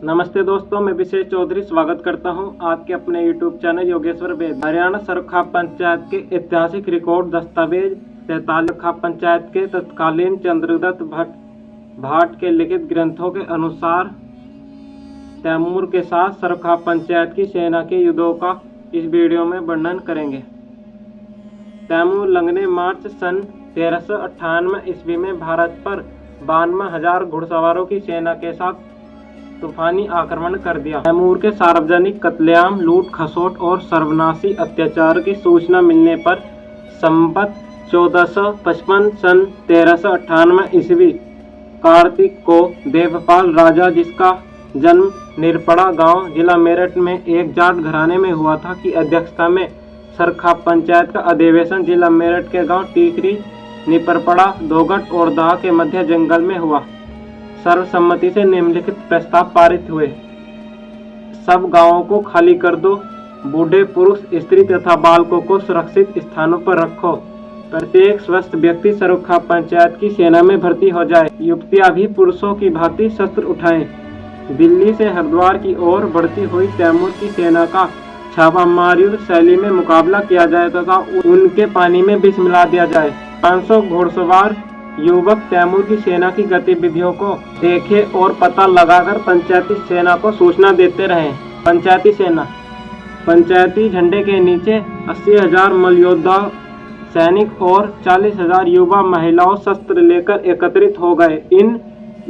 नमस्ते दोस्तों, मैं विशेष चौधरी स्वागत करता हूं आपके अपने YouTube चैनल योगेश्वर वेद। हरियाणा सरखा पंचायत के ऐतिहासिक रिकॉर्ड दस्तावेज 43 खा पंचायत के तत्कालीन चंद्रदत्त भाट के लिखित ग्रंथों के अनुसार तैमूर के साथ सरखा पंचायत की सेना के युद्धों का इस वीडियो में वर्णन करेंगे। तैमूर लंगने मार्च सन 1398 ईस्वी में भारत पर 92,000 घुड़सवारों की सेना के साथ तूफानी आक्रमण कर दिया। तैमूर के सार्वजनिक कत्लेआम, लूट खसोट और सर्वनाशी अत्याचार की सूचना मिलने पर संवत 1455 सन 1398 ईस्वी कार्तिक को देवपाल राजा, जिसका जन्म निरपड़ा गांव जिला मेरठ में एक जाट घराने में हुआ था, की अध्यक्षता में सरखा पंचायत का अधिवेशन जिला मेरठ के गांव टीकरी, निपरपड़ा, दोगट और दाह के मध्य जंगल में हुआ। सर्वसम्मति से निम्नलिखित प्रस्ताव पारित हुए। सब गांवों को खाली कर दो, बूढ़े, पुरुष, स्त्री तथा बालकों को सुरक्षित स्थानों पर रखो। प्रत्येक स्वस्थ व्यक्ति सरखा पंचायत की सेना में भर्ती हो जाए। युवतियां भी पुरुषों की भांति शस्त्र उठाएं। दिल्ली से हरिद्वार की ओर बढ़ती हुई तैमूर की सेना का छापामार युद्ध शैली में मुकाबला किया जाए तथा उनके पानी में विष मिला दिया जाए। 500 घुड़सवार युवक तैमूर की सेना की गतिविधियों को देखे और पता लगाकर पंचायती सेना को सूचना देते रहे। पंचायती सेना पंचायती झंडे के नीचे 80,000 मलयोद्धा सैनिक और 40,000 युवा महिलाओं शस्त्र लेकर एकत्रित हो गए। इन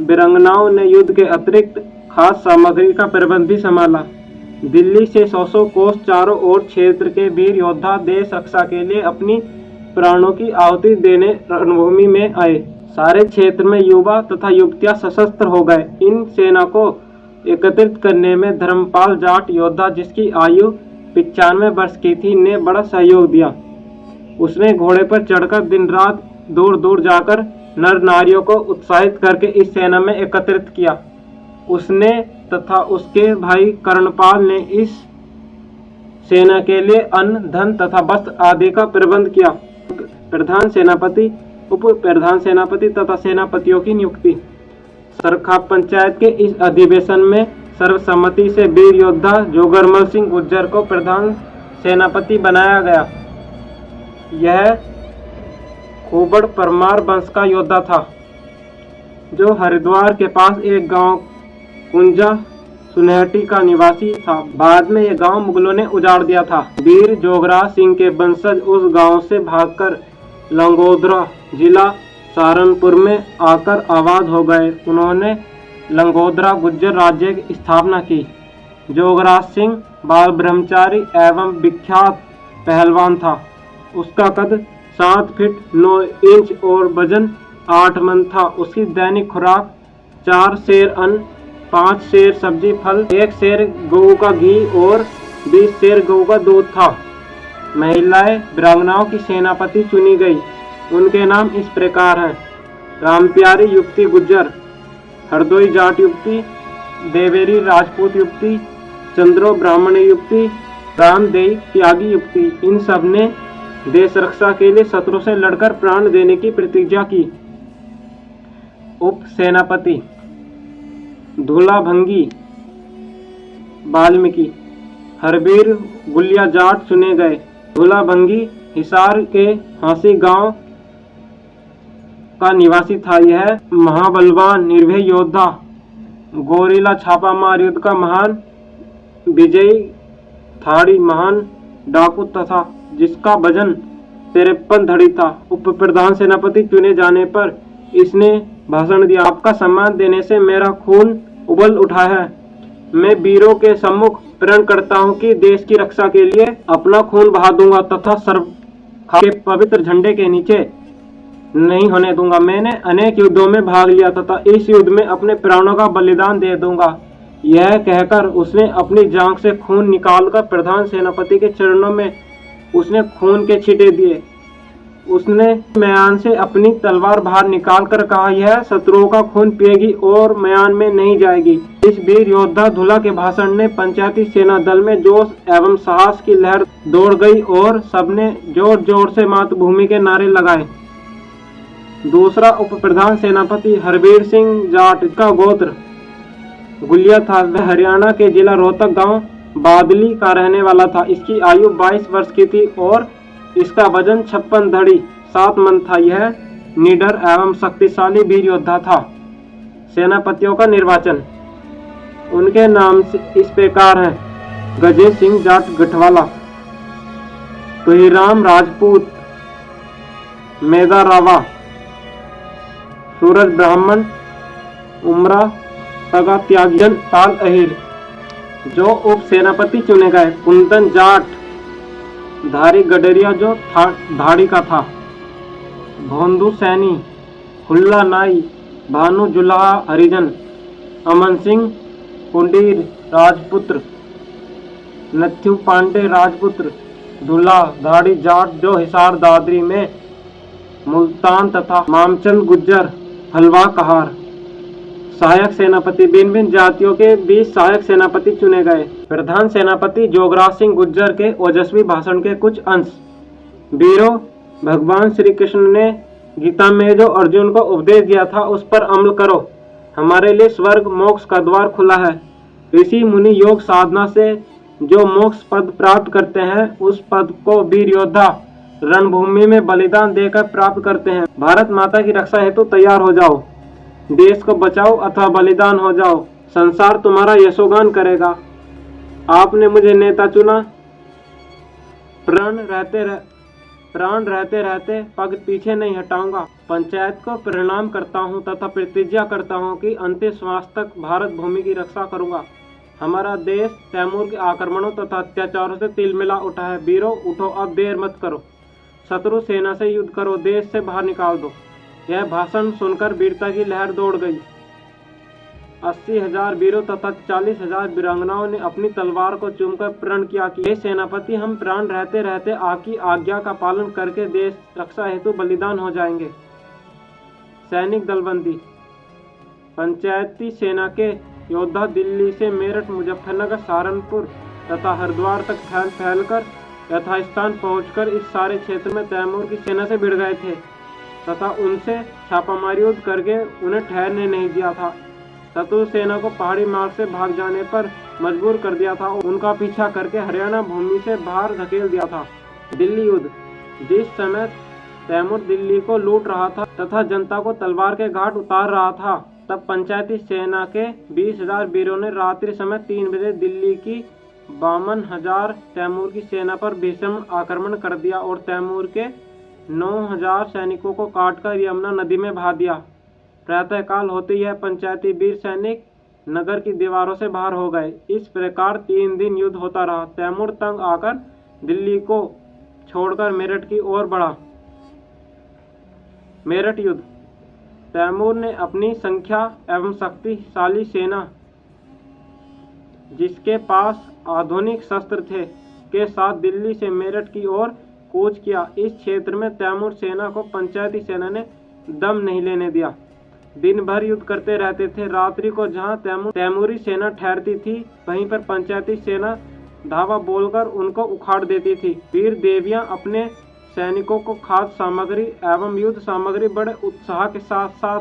वीरांगनाओं ने युद्ध के अतिरिक्त खास सामग्री का प्रबंध भी संभाला। दिल्ली से 100 कोस चारों ओर क्षेत्र के वीर योद्धा देश रक्षा के लिए अपनी प्राणों की आहुति देने रणभूमि में आए। सारे क्षेत्र में युवा तथा युवतियां सशस्त्र हो गए। इन सेना को एकत्रित करने में धर्मपाल जाट योद्धा, जिसकी आयु 95 वर्ष की थी, ने बड़ा सहयोग दिया। उसने घोड़े पर चढ़कर दिन रात दूर दूर जाकर नर नारियों को उत्साहित करके इस सेना में एकत्रित किया। उसने तथा उसके भाई कर्णपाल ने इस सेना के लिए अन्न, धन तथा वस्त्र आदि का प्रबंध किया। प्रधान सेनापति, उप प्रधान सेनापति तथा सेनापतियों की नियुक्ति। सरखा पंचायत के इस अधिवेशन में सर्वसम्मति से वीर योद्धा जोगरमल सिंह गुर्जर को प्रधान सेनापति बनाया गया। यह खोबड़ परमार वंश का योद्धा था, जो हरिद्वार के पास एक गांव कुंजा सुनहटी का निवासी था। बाद में यह गांव मुगलों ने उजाड़ दिया था। वीर जोगराज सिंह के वंशज उस गांव से भागकर लंगोदरा जिला सहारनपुर में आकर आबाद हो गए। उन्होंने लंगोदरा गुज्जर राज्य की स्थापना की। जोगराज सिंह बाल ब्रह्मचारी एवं विख्यात पहलवान था। उसका कद 7 फीट 9 इंच और वजन 8 मन था। उसकी दैनिक खुराक 4 सेर अन्न, 5 सेर सब्जी फल, 1 सेर गऊ का घी और 20 सेर गऊ का दूध था। महिलाएं वीरांगनाओं की सेनापति चुनी गई। उनके नाम इस प्रकार हैं: रामप्यारी युवती गुज्जर, हरदोई जाट युवती, देवेरी राजपूत युवती, चंद्रो ब्राह्मण युवती, रामदेई त्यागी युवती। इन सब ने देश रक्षा के लिए शत्रु से लड़कर प्राण देने की प्रतिज्ञा की। उप सेनापति धूलाभंगी वाल्मीकि, हरबीर गुलिया जाट चुने गए। धूलाभंगी हिसार के हांसी गांव का निवासी था। यह महाबलवान निर्भय योद्धा, गोरिला छापामार युद्ध का महान विजयी, थाड़ी महान डाकू तथा जिसका वजन 53 धड़ी था। उप प्रधान सेनापति चुने जाने पर इसने भाषण दिया: आपका सम्मान देने से मेरा खून उबल उठा है। मैं वीरों के सम्मुख प्रण करता हूं कि देश की रक्षा के लिए अपना खून बहा दूंगा तथा सरखा के पवित्र झंडे के नीचे नहीं होने दूंगा। मैंने अनेक युद्धों में भाग लिया तथा इस युद्ध में अपने प्राणों का बलिदान दे दूंगा। यह कहकर उसने अपनी जांघ से खून निकालकर प्रधान सेनापति के चरणों में उसने खून के छींटे दिए। उसने म्यान से अपनी तलवार बाहर निकालकर कहा, यह शत्रुओं का खून पिएगी और म्यान में नहीं जाएगी। इस वीर योद्धा धुला के भाषण ने पंचायती सेना दल में जोश एवं साहस की लहर दौड़ गई और सबने जोर जोर से मातृभूमि के नारे लगाए। दूसरा उप प्रधान सेनापति हरबीर सिंह जाट का गोत्र गुलिया था। वह हरियाणा के जिला रोहतक गांव बादली का रहने वाला था। इसकी आयु 22 वर्ष की थी और इसका वजन 56 धड़ी 7 मन था। यह निडर एवं शक्तिशाली वीर योद्धा था। सेनापतियों का निर्वाचन उनके नाम से इस प्रकार है: गजेंद्र सिंह जाट गठवाला, तुहिराम राजपूत मेदा रावा, सूरज ब्राह्मण उमरा तगा त्यागजन ताल अहिर। जो उप सेनापति चुने गए: कुंदन जाट धारी गडरिया जो धाड़ी का था, भोंदू सैनी, हुल्ला नाई, भानु जुलाहा हरिजन, अमन सिंह कुंडीर राजपुत्र, नथ्यू पांडे राजपुत्र, धुला धाड़ी जाट जो हिसार दादरी में मुल्तान तथा मामचंद गुज्जर हलवा कहार। सहायक सेनापति भिन्न भिन्न जातियों के 20 सहायक सेनापति चुने गए। प्रधान सेनापति जोगराज सिंह गुज्जर के ओजस्वी भाषण के कुछ अंश। वीरों, भगवान श्री कृष्ण ने गीता में जो अर्जुन को उपदेश दिया था उस पर अमल करो। हमारे लिए स्वर्ग मोक्ष का द्वार खुला है। ऋषि मुनि योग साधना से जो मोक्ष पद प्राप्त करते हैं उस पद को वीर योद्धा रणभूमि में बलिदान देकर प्राप्त करते हैं। भारत माता की रक्षा हेतु तैयार हो जाओ। देश को बचाओ अथवा बलिदान हो जाओ। संसार तुम्हारा यशोगान करेगा। आपने मुझे नेता चुना। प्राण रहते रहते पग पीछे नहीं हटाऊंगा। पंचायत को प्रणाम करता हूं तथा प्रतिज्ञा करता हूं कि अंतिम श्वास तक भारत भूमि की रक्षा करूंगा। हमारा देश तैमूर के आक्रमणों तथा अत्याचारों से तिलमिला उठा है। वीरों, उठो, अब देर मत करो। शत्रु सेना से युद्ध करो, देश से बाहर निकाल दो। यह भाषण सुनकर वीरता की लहर दौड़ गई। 80,000 वीरों तथा 40,000 वीरांगनाओं ने अपनी तलवार को चूमकर प्रण किया कि हे सेनापति, हम प्राण रहते रहते आपकी आज्ञा का पालन करके देश रक्षा हेतु बलिदान हो जाएंगे। सैनिक दलबंदी। पंचायती सेना के योद्धा दिल्ली से मेरठ, मुजफ्फरनगर, सहारनपुर तथा हरिद्वार तक फैलकर यथास्थान पहुंचकर इस सारे क्षेत्र में तैमूर की सेना से भिड़ गए थे तथा उनसे छापामारी युद्ध करके उन्हें ठहरने नहीं दिया था। शत्रु सेना को पहाड़ी मार्ग से भाग जाने पर मजबूर कर दिया था और उनका पीछा करके हरियाणा भूमि से बाहर धकेल दिया था। दिल्ली युद्ध। जिस समय तैमूर दिल्ली को लूट रहा था तथा जनता को तलवार के घाट उतार रहा था, तब पंचायती सेना के 20,000 वीरों ने रात्रि समय 3 बजे दिल्ली की 52,000 तैमूर की सेना पर भीषण आक्रमण कर दिया और तैमूर के 9,000 सैनिकों को काटकर यमुना नदी में बहा दिया। प्रातःकाल होते ही पंचायती वीर सैनिक नगर की दीवारों से बाहर हो गए। इस प्रकार 3 दिन युद्ध होता रहा। तैमूर तंग आकर दिल्ली को छोड़कर मेरठ की ओर बढ़ा। मेरठ युद्ध। तैमूर ने अपनी संख्या एवं शक्तिशाली सेना, जिसके पास आधुनिक शस्त्र थे, के साथ दिल्ली से मेरठ की ओर कूच किया। इस क्षेत्र में तैमूर सेना को पंचायती सेना ने दम नहीं लेने दिया। दिन भर युद्ध करते रहते थे। रात्रि को जहां तैमूरी सेना ठहरती थी वहीं पर पंचायती सेना धावा बोलकर उनको उखाड़ देती थी। वीर देवियां अपने सैनिकों को खाद्य सामग्री एवं युद्ध सामग्री बड़े उत्साह के साथ साथ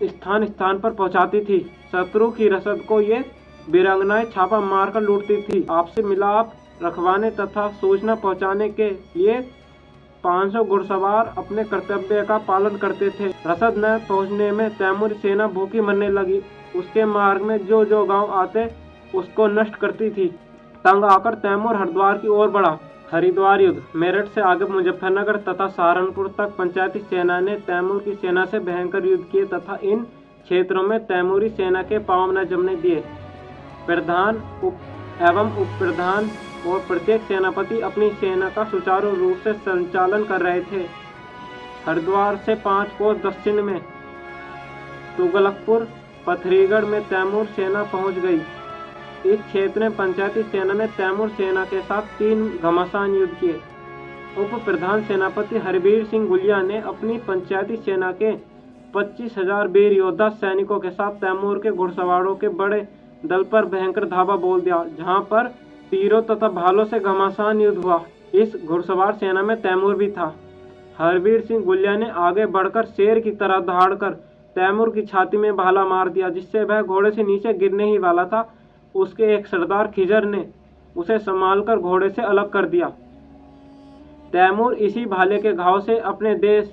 स्थान स्थान पर पहुंचाती थी। शत्रु की रसद को ये वीरांगनाएं छापा मारकर लूटती थी। आपसी मिलाप रखवाने तथा सूचना पहुंचाने के लिए 500 घुड़सवार अपने कर्तव्य का पालन करते थे। रसद न पहुंचने में तैमूरी सेना भूखी मरने लगी। उसके मार्ग में जो जो गांव आते उसको नष्ट करती थी। तंग आकर तैमूर हरिद्वार की ओर बढ़ा। हरिद्वार युद्ध। मेरठ से आगे मुजफ्फरनगर तथा सहारनपुर तक पंचायती सेना ने तैमूर की सेना से भयंकर युद्ध किए तथा इन क्षेत्रों में तैमूरी सेना के पांव न जमने दिए। प्रधान एवं उप प्रधान और प्रत्येक सेनापति अपनी सेना का सुचारू रूप से संचालन कर रहे थे। हरिद्वार से 5 कोस दक्षिण में तुगलकपुर पथरीगढ़ में तैमूर सेना पहुंच गई। इस क्षेत्र में पंचायती सेना ने तैमूर सेना के साथ 3 घमासान युद्ध किए। उप प्रधान सेनापति हरवीर सिंह गुलिया ने अपनी पंचायती सेना के 25,000 वीर योद्धा सैनिकों के साथ तैमूर के घुड़सवारों के बड़े दल पर भयंकर धावा बोल दिया, जहां पर तीरों तथा भालों से घमासान युद्ध हुआ। इस घुड़सवार सेना में तैमूर भी था। हरवीर सिंह गुलिया ने आगे बढ़कर शेर की तरह दहाड़कर तैमूर की छाती में भाला मार दिया, जिससे वह घोड़े से नीचे गिरने ही वाला था। उसके एक सरदार खिजर ने उसे संभालकर घोड़े से अलग कर दिया। तैमूर इसी भाले के घाव से अपने देश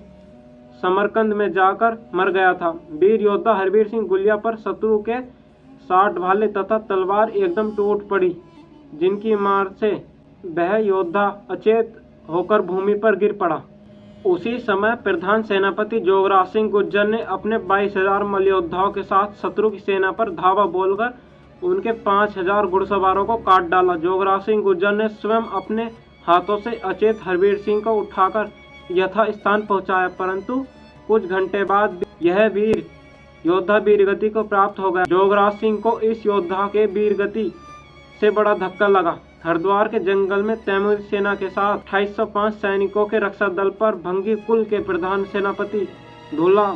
समरकंद में जाकर मर गया था। वीर योद्धा हरवीर सिंह गुलिया पर शत्रु के 60 भाले तथा तलवार एकदम टूट पड़ी, जिनकी मार से वह योद्धा अचेत होकर भूमि पर गिर पड़ा। उसी समय प्रधान सेनापति जोगराज सिंह गुर्जर ने अपने 22,000 मल्लयोद्धाओं के साथ शत्रु की सेना पर धावा बोलकर उनके 5,000 घुड़सवारों को काट डाला। जोगराज सिंह गुर्जर ने स्वयं अपने हाथों से अचेत हरवीर सिंह को उठाकर यथा स्थान पहुंचाया, परंतु कुछ घंटे बाद यह वीर योद्धा वीरगति को प्राप्त हो गया। जोगराज सिंह को इस योद्धा के वीरगति से बड़ा धक्का लगा। हरिद्वार के जंगल में तैमूरी सेना के साथ 2805 सैनिकों के रक्षा दल पर भंगी कुल के प्रधान सेनापति धूला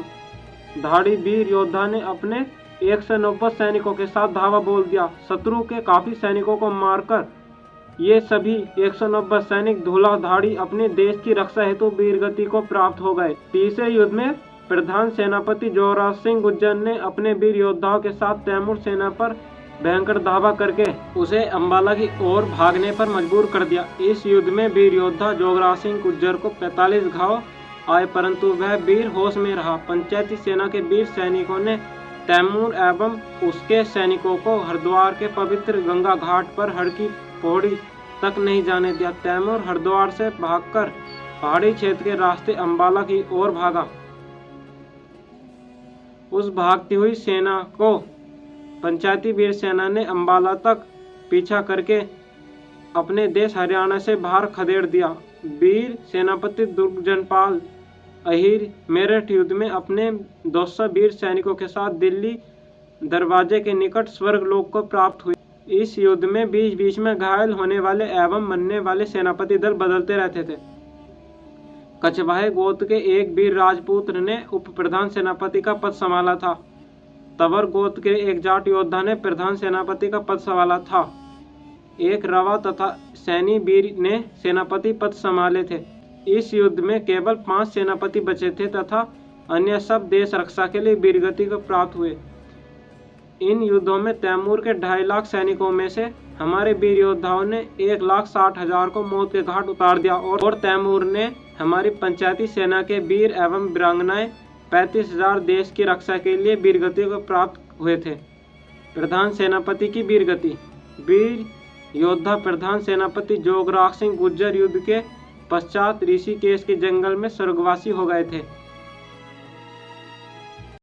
धाड़ी वीर योद्धा ने अपने 190 सैनिकों के साथ धावा बोल दिया। शत्रु के काफी सैनिकों को मारकर ये सभी 190 सैनिक धूला धाड़ी अपने देश की रक्षा हेतु वीरगति को प्राप्त हो गए। तीसरे युद्ध में प्रधान सेनापति जोगराज सिंह गुर्जर ने अपने वीर योद्धाओं के साथ तैमूर सेना पर भयंकर धावा करके उसे अंबाला की ओर भागने पर मजबूर कर दिया। इस युद्ध में वीर योद्धा जोगराज सिंह गुर्जर को 45 घाव आए, परंतु वह वीर होश में रहा। पंचायती सेना के वीर सैनिकों ने तैमूर एवं उसके सैनिकों को हरिद्वार के पवित्र गंगा घाट पर हड़की पौड़ी तक नहीं जाने दिया। तैमूर हरिद्वार से भागकर पहाड़ी क्षेत्र के रास्ते अंबाला की ओर भागा। उस भागती हुई सेना को पंचायती वीर सेना ने अंबाला तक पीछा करके अपने देश हरियाणा से बाहर खदेड़ दिया। वीर सेनापति दुर्गजनपाल अहिर मेरठ युद्ध में अपने 200 वीर सैनिकों के साथ दिल्ली दरवाजे के निकट स्वर्गलोक को प्राप्त हुई। इस युद्ध में बीच बीच में घायल होने वाले एवं मरने वाले सेनापति दल बदलते रहते थे। कछवाहे गोत्र के एक वीर राजपूत ने उप प्रधान सेनापति का पद संभाला था। तवर गोत्र के एक जाट योद्धा ने प्रधान सेनापति का पद संभाला था। एक रवा तथा सैनी वीर ने सेनापति पद संभाले थे। इस युद्ध में केवल 5 सेनापति बचे थे तथा अन्य सब देश रक्षा के लिए वीरगति को प्राप्त हुए। इन युद्धों में तैमूर के 2.5 लाख सैनिकों में से हमारे वीर योद्धाओं ने 1,60,000 को मौत के घाट उतार दिया और तैमूर ने हमारी पंचायती सेना के वीर एवं वीरांगनाएं 35,000 देश की रक्षा के लिए वीरगति को प्राप्त हुए थे। प्रधान सेनापति की वीरगति। वीर योद्धा प्रधान सेनापति जोगराज सिंह गुर्जर युद्ध के पश्चात ऋषिकेश के जंगल में स्वर्गवासी हो गए थे।